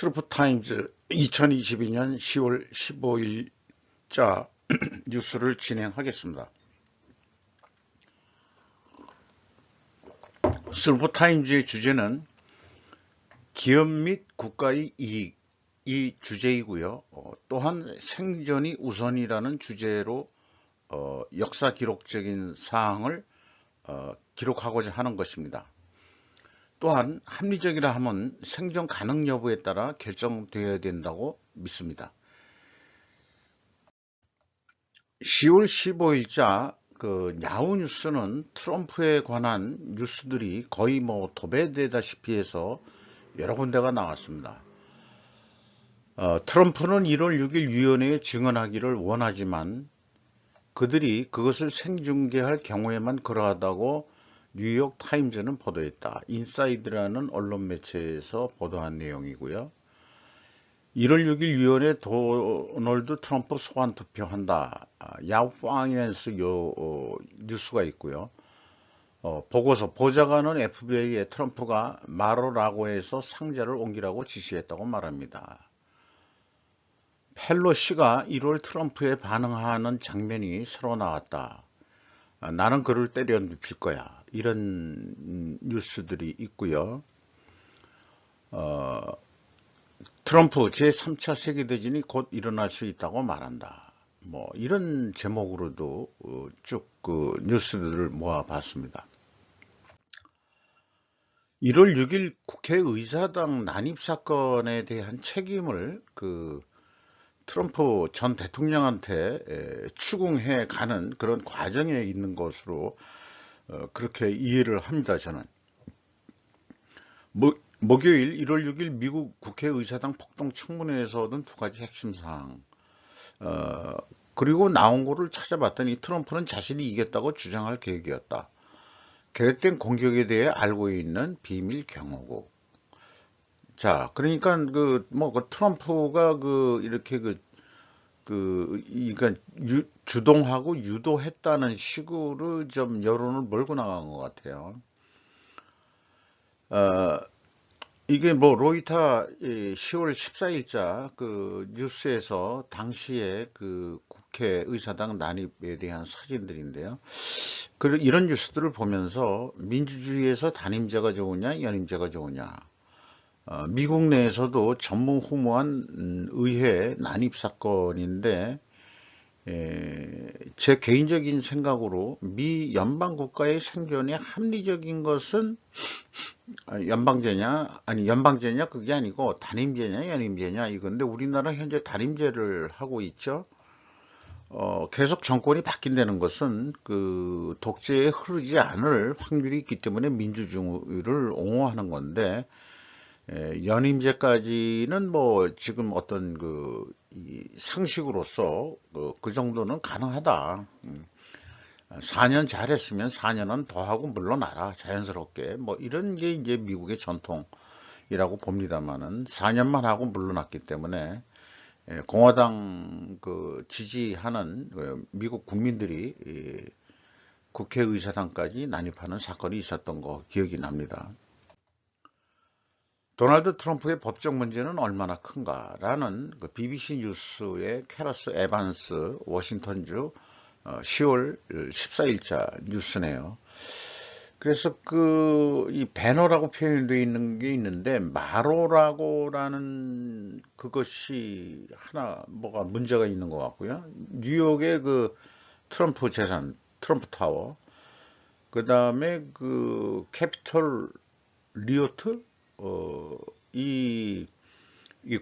슬프타임즈 2022년 10월 15일자 뉴스를 진행하겠습니다. 슬프타임즈의 주제는 기업 및 국가의 이익이 주제이고요. 또한 생존이 우선이라는 주제로 역사 기록적인 사항을 기록하고자 하는 것입니다. 또한 합리적이라 하면 생존 가능 여부에 따라 결정되어야 된다고 믿습니다. 10월 15일자 야후 뉴스는 트럼프에 관한 뉴스들이 거의 도배되다시피 해서 여러 군데가 나왔습니다. 트럼프는 1월 6일 위원회에 증언하기를 원하지만 그들이 그것을 생중계할 경우에만 그러하다고 뉴욕 타임즈는 보도했다. 인사이드라는 언론 매체에서 보도한 내용이고요. 1월 6일 위원회 도널드 트럼프 소환 투표한다. 야후 파이낸스 뉴스가 있고요. 보좌관은 FBI에 트럼프가 마로라고에서 상자를 옮기라고 지시했다고 말합니다. 펠로시가 1월 트럼프에 반응하는 장면이 새로 나왔다. 나는 그를 때려 눕힐 거야. 이런 뉴스들이 있고요. 트럼프 제3차 세계대전이 곧 일어날 수 있다고 말한다. 이런 제목으로도 쭉 뉴스들을 모아봤습니다. 1월 6일 국회의사당 난입사건에 대한 책임을 트럼프 전 대통령한테 추궁해 가는 그런 과정에 있는 것으로 그렇게 이해를 합니다. 저는 목요일 1월 6일 미국 국회의사당 폭동 청문회에서 얻은 두 가지 핵심 사항 그리고 나온 거를 찾아봤더니 트럼프는 자신이 이겼다고 주장할 계획이었다. 계획된 공격에 대해 알고 있는 비밀 경호국. 자, 그러니까 트럼프가 이렇게 그러니까 주동하고 유도했다는 식으로 좀 여론을 몰고 나간 것 같아요. 이게 로이터 10월 14일자 뉴스에서 당시에 국회의사당 난입에 대한 사진들인데요. 이런 뉴스들을 보면서 민주주의에서 단임제가 좋으냐, 연임제가 좋으냐. 미국 내에서도 전무후무한 의회 난입 사건인데 제 개인적인 생각으로 미 연방 국가의 생존에 합리적인 것은 연방제냐 그게 아니고 단임제냐 연임제냐 이건데 우리나라 현재 단임제를 하고 있죠. 계속 정권이 바뀐다는 것은 독재에 흐르지 않을 확률이 있기 때문에 민주주의를 옹호하는 건데 연임제까지는 지금 어떤 이 상식으로서 그 정도는 가능하다. 4년 잘했으면 4년은 더 하고 물러나라 자연스럽게 이런 게 이제 미국의 전통이라고 봅니다만은 4년만 하고 물러났기 때문에 공화당 지지하는 미국 국민들이 국회의사당까지 난입하는 사건이 있었던 거 기억이 납니다. 도널드 트럼프의 법적 문제는 얼마나 큰가라는 BBC 뉴스의 캐러스 에반스 워싱턴주 10월 14일자 뉴스네요. 그래서 이 배너라고 표현되어 있는 게 있는데 마로라고라는 그것이 하나 뭐가 문제가 있는 것 같고요. 뉴욕의 트럼프 재산 트럼프 타워, 그 다음에 캐피톨 리오트 이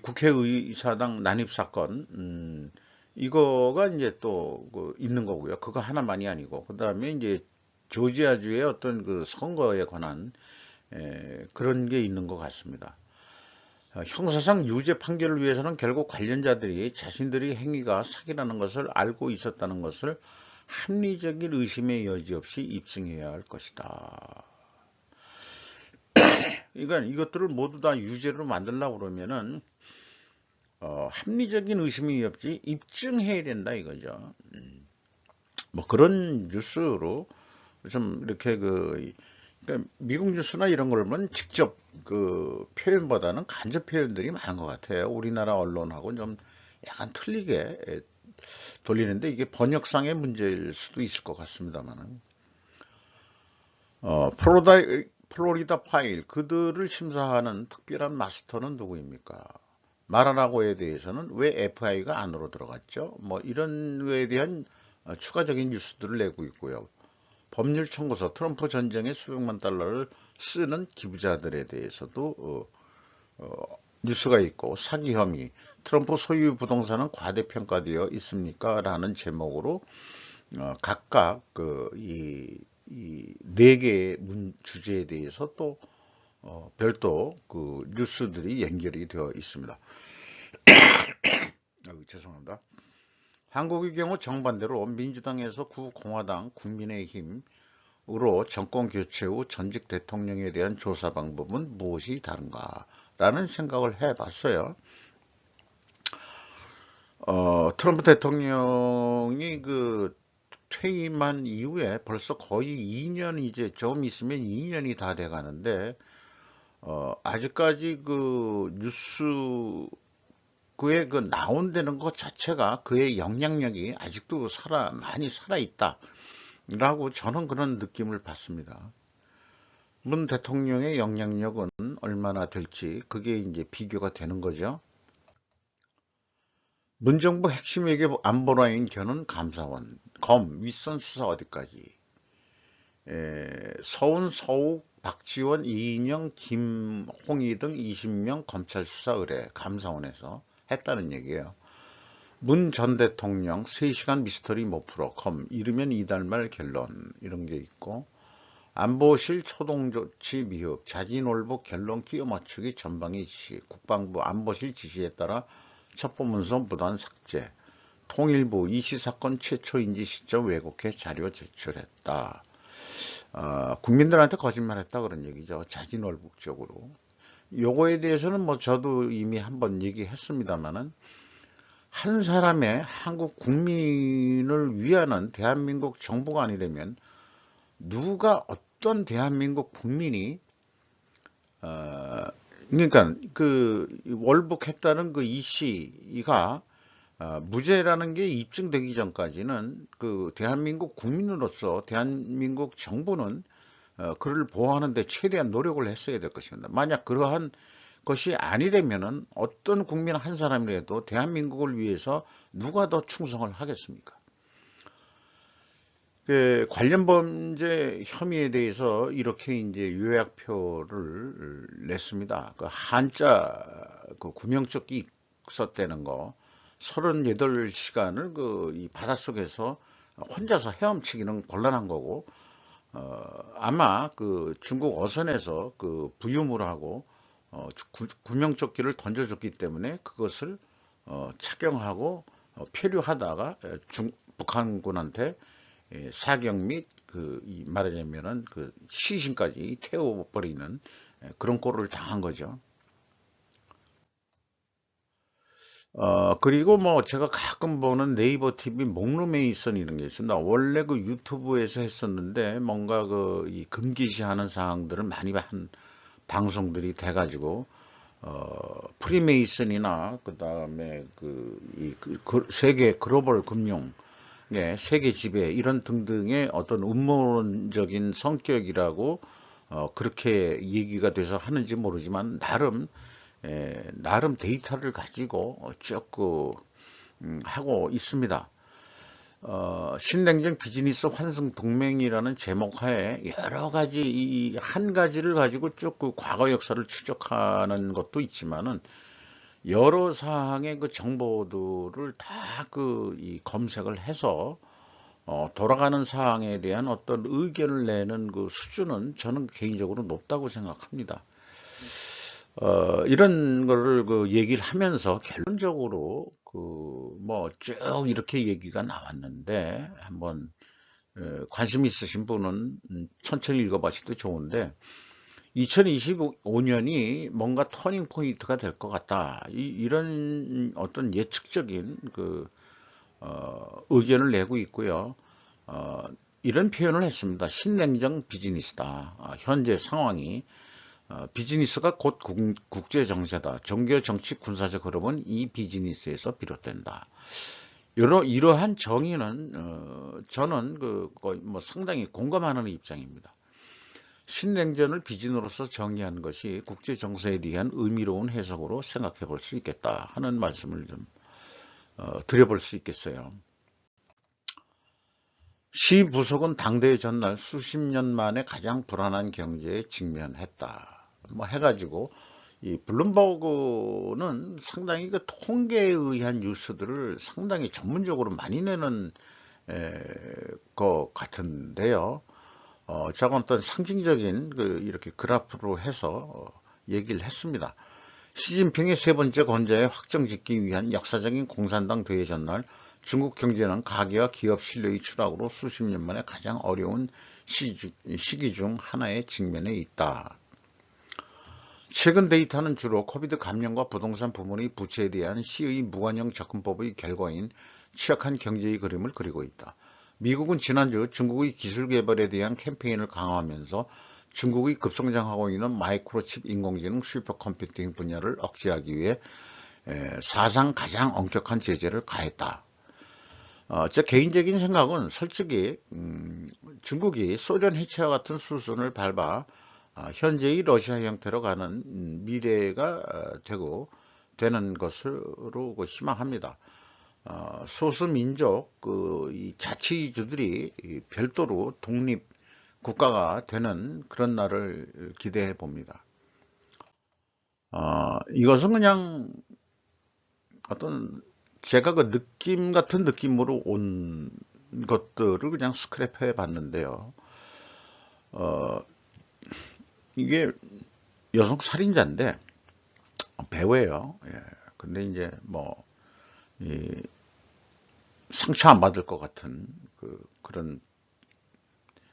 국회의사당 난입 사건 이거가 이제 또 있는 거고요. 그거 하나만이 아니고 그 다음에 이제 조지아주의 어떤 선거에 관한 그런 게 있는 것 같습니다. 형사상 유죄 판결을 위해서는 결국 관련자들이 자신들의 행위가 사기라는 것을 알고 있었다는 것을 합리적인 의심의 여지 없이 입증해야 할 것이다. 그러니까 이것들을 모두 다 유죄로 만들려고 그러면은 합리적인 의심이 없이 입증해야 된다 이거죠. 그런 뉴스로 좀 이렇게 그러니까 미국 뉴스나 이런 걸 보면 직접 그 표현보다는 간접 표현들이 많은 것 같아요. 우리나라 언론하고 좀 약간 틀리게 돌리는데 이게 번역상의 문제일 수도 있을 것 같습니다만은. 플로리다 파일, 그들을 심사하는 특별한 마스터는 누구입니까? 마라라고에 대해서는 왜 FI가 안으로 들어갔죠? 뭐 이런 거에 대한 추가적인 뉴스들을 내고 있고요. 법률 청구서, 트럼프 전쟁에 수백만 달러를 쓰는 기부자들에 대해서도 뉴스가 있고, 사기 혐의, 트럼프 소유 부동산은 과대평가되어 있습니까? 라는 제목으로 각각 이 네 개의 주제에 대해서 또 별도 그 뉴스들이 연결이 되어 있습니다. 죄송합니다. 한국의 경우 정반대로 민주당에서 구공화당, 국민의힘으로 정권 교체 후 전직 대통령에 대한 조사 방법은 무엇이 다른가? 라는 생각을 해봤어요. 트럼프 대통령이 그 퇴임한 이후에 벌써 거의 2년, 이제 좀 있으면 2년이 다 돼 가는데, 아직까지 그 뉴스, 그의 그 나온다는 것 자체가 그의 영향력이 아직도 많이 살아있다. 라고 저는 그런 느낌을 받습니다. 문 대통령의 영향력은 얼마나 될지 그게 이제 비교가 되는 거죠. 문정부 핵심 외교 안보라인 견은 감사원, 윗선 수사 어디까지? 서훈, 서욱, 박지원, 이인영, 김홍희 등 20명 검찰 수사 의뢰 감사원에서 했다는 얘기예요. 문 전 대통령 3시간 미스터리 못 풀어 이르면 이달 말 결론 이런 게 있고, 안보실 초동조치 미흡 자진올복 결론 끼워 맞추기 전방위 지시, 국방부 안보실 지시에 따라 첩보문서 무단 삭제, 통일부 이시 사건 최초 인지 시점 왜곡해 자료 제출했다. 국민들한테 거짓말했다 그런 얘기죠. 자진월복적으로. 요거에 대해서는 뭐 저도 이미 한번 얘기했습니다만은, 한 사람의 한국 국민을 위하는 대한민국 정부가 아니라면 누가 어떤 대한민국 국민이 그러니까 그 월북했다는 그 이 씨가 무죄라는 게 입증되기 전까지는 그 대한민국 국민으로서 대한민국 정부는 그를 보호하는 데 최대한 노력을 했어야 될 것입니다. 만약 그러한 것이 아니라면은 어떤 국민 한 사람이라도 대한민국을 위해서 누가 더 충성을 하겠습니까? 그 관련 범죄 혐의에 대해서 이렇게 이제 요약표를 냈습니다. 그 한자 그 구명조끼 썼다는 거 38시간을 그 이 바닷속에서 혼자서 헤엄치기는 곤란한 거고, 아마 그 중국 어선에서 그 부유물 하고 구명조끼를 던져줬기 때문에 그것을 착용하고 표류하다가 북한군한테 사격 및 말하자면은 그 시신까지 태워버리는 그런 꼴을 당한 거죠. 그리고 뭐 제가 가끔 보는 네이버 TV 목루메이션 이런 게 있습니다. 원래 그 유튜브에서 했었는데 뭔가 그 이 금기시하는 사항들을 많이 한 방송들이 돼가지고 프리메이슨이나 그 다음에 세계 글로벌 금융, 세계 지배 이런 등등의 어떤 음모론적인 성격이라고 그렇게 얘기가 돼서 하는지 모르지만 나름 데이터를 가지고 쭉 하고 있습니다. 신냉전 비즈니스 환승 동맹이라는 제목 하에 여러 가지 이 한 가지를 가지고 쭉 그 과거 역사를 추적하는 것도 있지만은 여러 사항의 그 정보들을 다 이 검색을 해서 돌아가는 사항에 대한 어떤 의견을 내는 그 수준은 저는 개인적으로 높다고 생각합니다. 이런 거를 그 얘기를 하면서 결론적으로 그 뭐 쭉 이렇게 얘기가 나왔는데, 한번 관심 있으신 분은 천천히 읽어보셔도 좋은데, 2025년이 뭔가 터닝 포인트가 될 것 같다. 이런 어떤 예측적인 의견을 내고 있고요. 이런 표현을 했습니다. 신냉정 비즈니스다. 현재 상황이 비즈니스가 곧 국제 정세다. 종교, 정치, 군사적 흐름은 이 비즈니스에서 비롯된다. 이러한 정의는 저는 뭐 상당히 공감하는 입장입니다. 신냉전을 비즈니스로서 정의한 것이 국제 정세에 대한 의미로운 해석으로 생각해 볼 수 있겠다 하는 말씀을 좀 드려볼 수 있겠어요. 시 부속은 당대의 전날 수십 년 만에 가장 불안한 경제에 직면했다. 뭐 해가지고 이 블룸버그는 상당히 그 통계에 의한 뉴스들을 상당히 전문적으로 많이 내는 것 같은데요. 저건 어떤 상징적인 이렇게 그래프로 해서 얘기를 했습니다. 시진핑의 세 번째 권좌에 확정 짓기 위한 역사적인 공산당 대회 전날 중국 경제는 가계와 기업 실력의 추락으로 수십 년 만에 가장 어려운 시기 중 하나에 직면해 있다. 최근 데이터는 주로 코비드 감염과 부동산 부문의 부채에 대한 시의 무관용 접근법의 결과인 취약한 경제의 그림을 그리고 있다. 미국은 지난주 중국의 기술 개발에 대한 캠페인을 강화하면서 중국의 급성장하고 있는 마이크로칩 인공지능 슈퍼컴퓨팅 분야를 억제하기 위해 사상 가장 엄격한 제재를 가했다. 제 개인적인 생각은 솔직히 중국이 소련 해체와 같은 수순을 밟아 현재의 러시아 형태로 가는 미래가 되는 것으로 희망합니다. 소수민족 이 자치주들이 별도로 독립 국가가 되는 그런 날을 기대해 봅니다. 이것은 그냥 어떤 제가 그 느낌 같은 느낌으로 온 것들을 그냥 스크랩해 봤는데요. 이게 여성 살인자인데 배우예요. 예. 근데 이제 뭐 상처 안 받을 것 같은 그런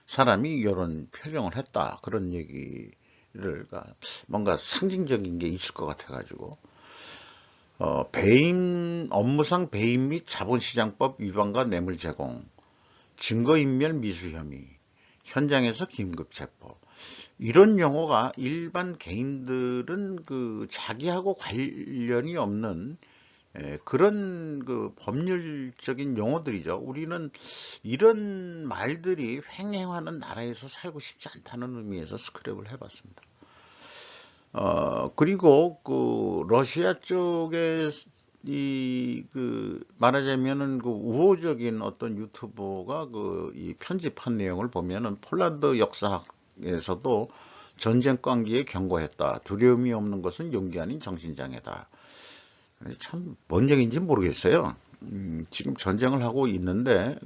사람이 이런 표정을 했다. 그런 얘기를 뭔가 상징적인 게 있을 것 같아가지고 배임 업무상 배임 및 자본시장법 위반과 뇌물 제공, 증거인멸 미수 혐의, 현장에서 긴급 체포. 이런 용어가 일반 개인들은 자기하고 관련이 없는 그런 법률적인 용어들이죠. 우리는 이런 말들이 횡행하는 나라에서 살고 싶지 않다는 의미에서 스크랩을 해봤습니다. 그리고 러시아 쪽에 말하자면은 우호적인 어떤 유튜버가 이 편집한 내용을 보면은 폴란드 역사학에서도 전쟁 관기에 경고했다. 두려움이 없는 것은 용기 아닌 정신장애다. 참 뭔 얘기인지 모르겠어요. 지금 전쟁을 하고 있는데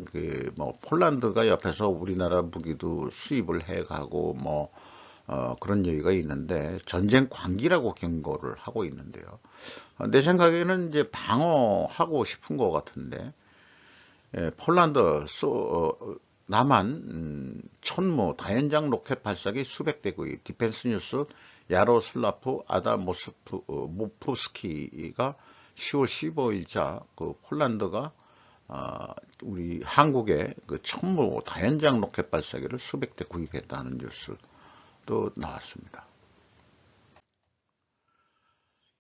뭐 폴란드가 옆에서 우리나라 무기도 수입을 해가고 뭐 그런 얘기가 있는데 전쟁 관기라고 경고를 하고 있는데요. 내 생각에는 이제 방어하고 싶은 것 같은데 폴란드 남한 천무 다연장 로켓 발사기 수백 대구의 디펜스 뉴스 야로슬라프 모프스키가 10월 15일자 폴란드가 우리 한국의 천무 다연장 로켓 발사기를 수백 대 구입했다는 뉴스도 나왔습니다.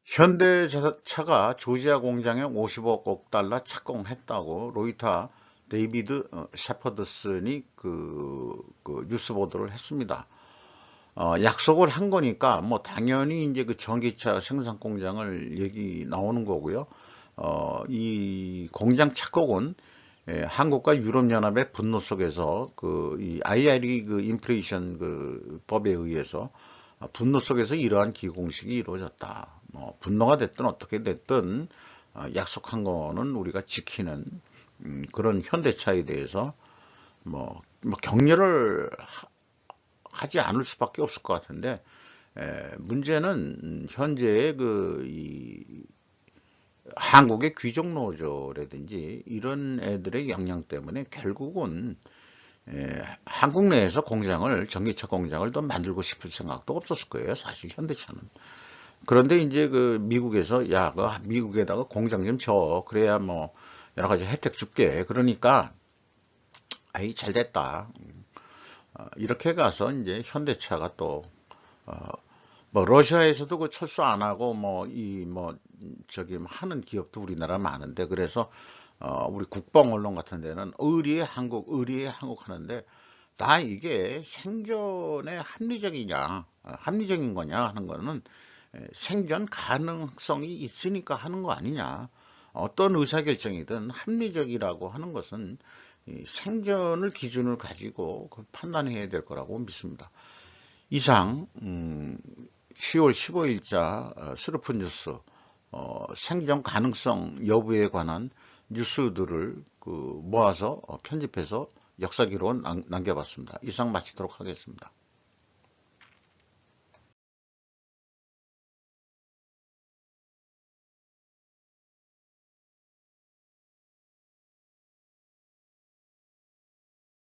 현대차가 조지아 공장에 50억 달러 착공했다고 로이터 데이비드 셰퍼드슨이 뉴스 보도를 했습니다. 약속을 한 거니까 뭐 당연히 이제 전기차 생산 공장을 얘기 나오는 거고요. 이 공장 착공은 한국과 유럽연합의 분노 속에서 이 IRA 인플레이션 법에 의해서 분노 속에서 이러한 기공식이 이루어졌다. 뭐 분노가 됐든 어떻게 됐든 약속한 거는 우리가 지키는 그런 현대차에 대해서 뭐 격려를 하지 않을 수밖에 없을 것 같은데 문제는 현재의 한국의 귀족 노조라든지 이런 애들의 영향 때문에 결국은 한국 내에서 전기차 공장을 더 만들고 싶을 생각도 없었을 거예요. 사실 현대차는. 그런데 이제 미국에서 야, 미국에다가 공장 좀 줘. 그래야 뭐 여러 가지 혜택 줄게. 그러니까 아이 잘 됐다. 이렇게 가서 이제 현대차가 또 뭐 러시아에서도 그 철수 안 하고 뭐 저기 하는 기업도 우리나라 많은데, 그래서 우리 국방 언론 같은 데는 의리의 한국, 의리의 한국 하는데, 나 이게 생존에 합리적이냐, 합리적인 거냐 하는 거는 생존 가능성이 있으니까 하는 거 아니냐. 어떤 의사결정이든 합리적이라고 하는 것은 이 생존을 기준을 가지고 그 판단해야 될 거라고 믿습니다. 이상 10월 15일자 스루프 뉴스 생존 가능성 여부에 관한 뉴스들을 모아서 편집해서 역사 기록원 남겨봤습니다. 이상 마치도록 하겠습니다.